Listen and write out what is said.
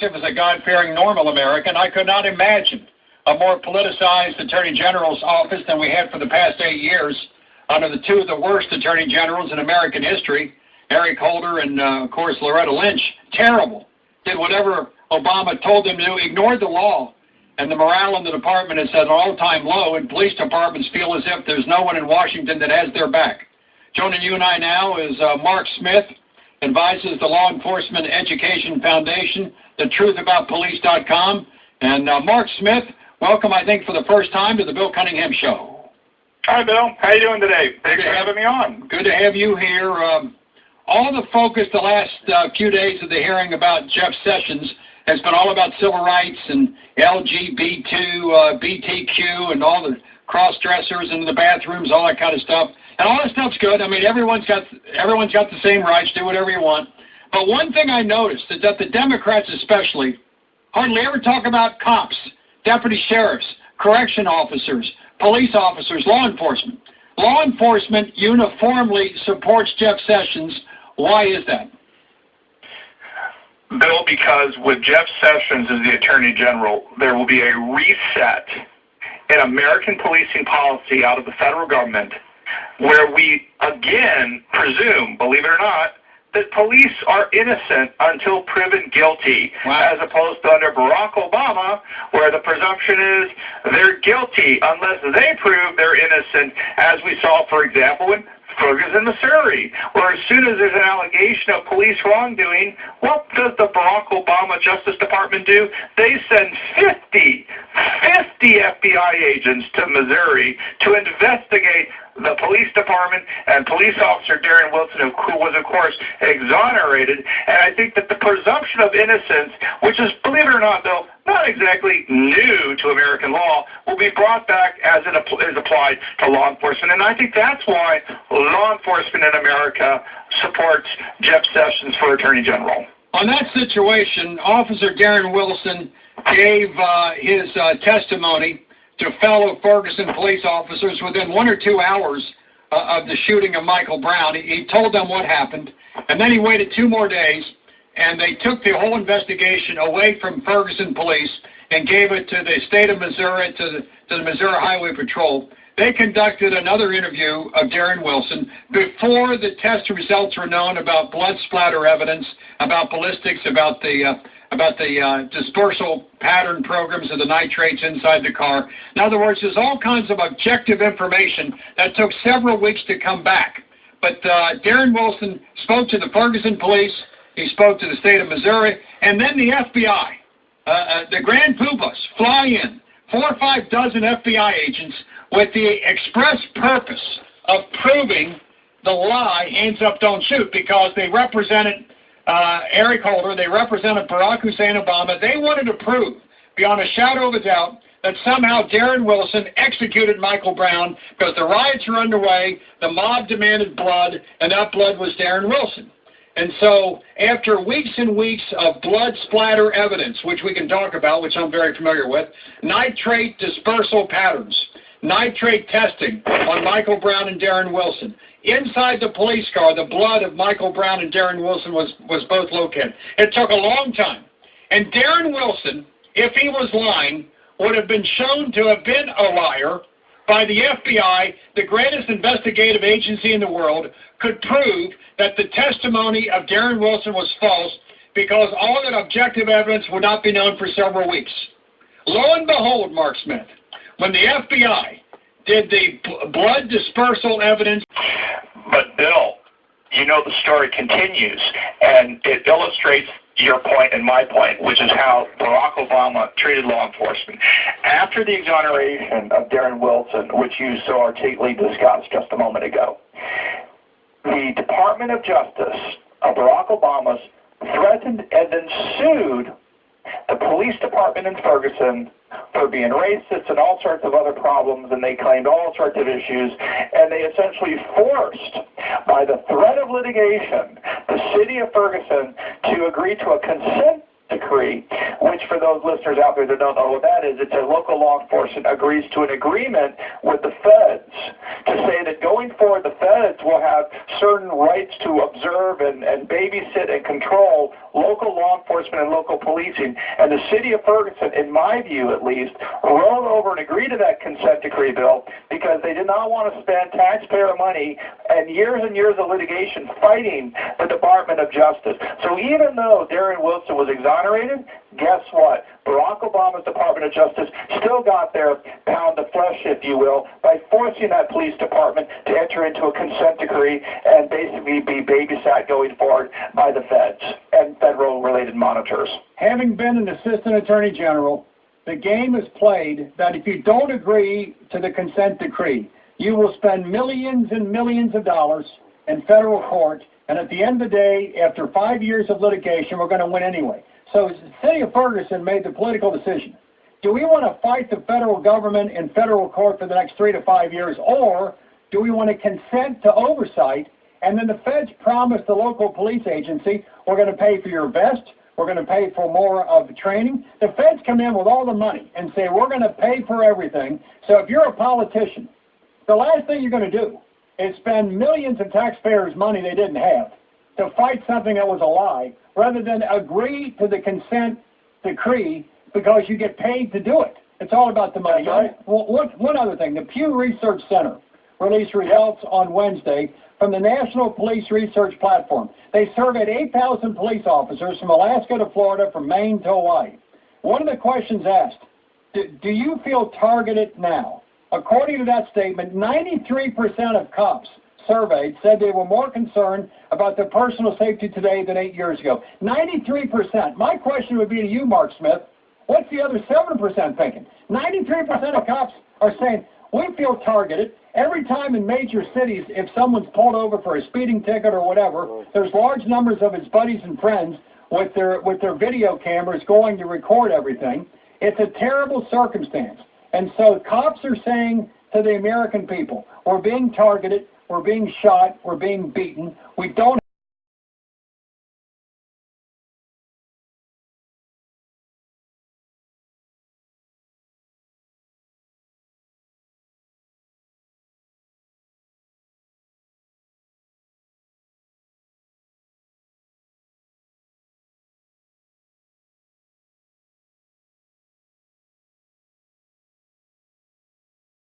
As a God-fearing, normal American, I could not imagine a more politicized Attorney General's office than we had for the past 8 years under the two of the worst Attorney Generals in American history, Eric Holder and, of course, Loretta Lynch. Terrible. Did whatever Obama told them to do, ignored the law, and the morale in the department is at an all-time low, and police departments feel as if there's no one in Washington that has their back. Joining you and I now is Mark Smith, advises the Law Enforcement Education Foundation, thetruthaboutpolice.com. And Mark Smith, welcome, I think, for the first time to the Bill Cunningham Show. Hi, Bill. How are you doing today? Thanks for having me on. Good to have you here. All the focus the last few days of the hearing about Jeff Sessions has been all about civil rights and BTQ, and all the cross-dressers in the bathrooms, all that kind of stuff. And all that stuff's good. I mean, everyone's got the same rights, do whatever you want. But one thing I noticed is that the Democrats especially hardly ever talk about cops, deputy sheriffs, correction officers, police officers, law enforcement. Law enforcement uniformly supports Jeff Sessions. Why is that? Bill, because with Jeff Sessions as the Attorney General, there will be a reset in American policing policy out of the federal government, where we again presume, believe it or not, that police are innocent until proven guilty, as opposed to under Barack Obama, where the presumption is they're guilty unless they prove they're innocent, as we saw, for example, in Ferguson, Missouri, where as soon as there's an allegation of police wrongdoing, what does the Barack Obama Justice Department do? They send 50 FBI agents to Missouri to investigate the police department and police officer Darren Wilson, who was, of course, exonerated. And I think that the presumption of innocence, which is, believe it or not, though, not exactly new to American law, will be brought back as it is applied to law enforcement. And I think that's why law enforcement in America supports Jeff Sessions for Attorney General. On that situation, Officer Darren Wilson gave his testimony to fellow Ferguson police officers within 1 or 2 hours of the shooting of Michael Brown. He told them what happened, and then he waited 2 more days, and they took the whole investigation away from Ferguson police and gave it to the state of Missouri, to the Missouri Highway Patrol. They conducted another interview of Darren Wilson before the test results were known about blood splatter evidence, about ballistics, about the dispersal pattern programs of the nitrates inside the car. In other words, there's all kinds of objective information that took several weeks to come back. But Darren Wilson spoke to the Ferguson police, he spoke to the state of Missouri, and then the FBI, the Grand Poobahs, fly in, 4 or 5 dozen FBI agents with the express purpose of proving the lie, hands up, don't shoot, because they represented Eric Holder, they represented Barack Hussein Obama. They wanted to prove, beyond a shadow of a doubt, that somehow Darren Wilson executed Michael Brown because the riots were underway, the mob demanded blood, and that blood was Darren Wilson. And so, after weeks and weeks of blood splatter evidence, which we can talk about, which I'm very familiar with, nitrate dispersal patterns, nitrate testing on Michael Brown and Darren Wilson, inside the police car, the blood of Michael Brown and Darren Wilson was both located. It took a long time. And Darren Wilson, if he was lying, would have been shown to have been a liar by the FBI, the greatest investigative agency in the world, could prove that the testimony of Darren Wilson was false because all that objective evidence would not be known for several weeks. Lo and behold, Mark Smith, when the FBI did the blood dispersal evidence. But, Bill, you know the story continues, and it illustrates your point and my point, which is how Barack Obama treated law enforcement. After the exoneration of Darren Wilson, which you so articulately discussed just a moment ago, the Department of Justice of Barack Obama's threatened and then sued the police department in Ferguson for being racist and all sorts of other problems, and they claimed all sorts of issues, and they essentially forced, by the threat of litigation, the city of Ferguson to agree to a consent decree, which for those listeners out there that don't know what that is, it's a local law enforcement agrees to an agreement with the feds to say that going forward the feds will have certain certain rights to observe and babysit and control local law enforcement and local policing. And the city of Ferguson, in my view at least, rolled over and agreed to that consent decree bill because they did not want to spend taxpayer money and years of litigation fighting the Department of Justice. So even though Darren Wilson was exonerated, guess what? Barack Obama's Department of Justice still got their pound of flesh, if you will, by forcing that police department to enter into a consent decree and basically be babysat going forward by the feds and federal-related monitors. Having been an assistant attorney general, the game is played that if you don't agree to the consent decree, you will spend millions and millions of dollars in federal court, and at the end of the day, after 5 years of litigation, we're going to win anyway. So the city of Ferguson made the political decision. Do we want to fight the federal government in federal court for the next 3 to 5 years, or do we want to consent to oversight, and then the feds promise the local police agency, we're going to pay for your vest, we're going to pay for more of the training. The feds come in with all the money and say, we're going to pay for everything. So if you're a politician, the last thing you're going to do is spend millions of taxpayers' money they didn't have to fight something that was a lie, rather than agree to the consent decree because you get paid to do it. It's all about the money. Right. One other thing, the Pew Research Center released results on Wednesday from the National Police Research Platform. They surveyed 8,000 police officers from Alaska to Florida, from Maine to Hawaii. One of the questions asked, do you feel targeted now? According to that statement, 93% of cops surveyed said they were more concerned about their personal safety today than 8 years ago. 93%. My question would be to you, Mark Smith, what's the other 7% thinking? 93% of cops are saying, we feel targeted. Every time in major cities, if someone's pulled over for a speeding ticket or whatever, there's large numbers of his buddies and friends with their video cameras going to record everything. It's a terrible circumstance. And so cops are saying to the American people, we're being targeted, we're being shot, we're being beaten. We don't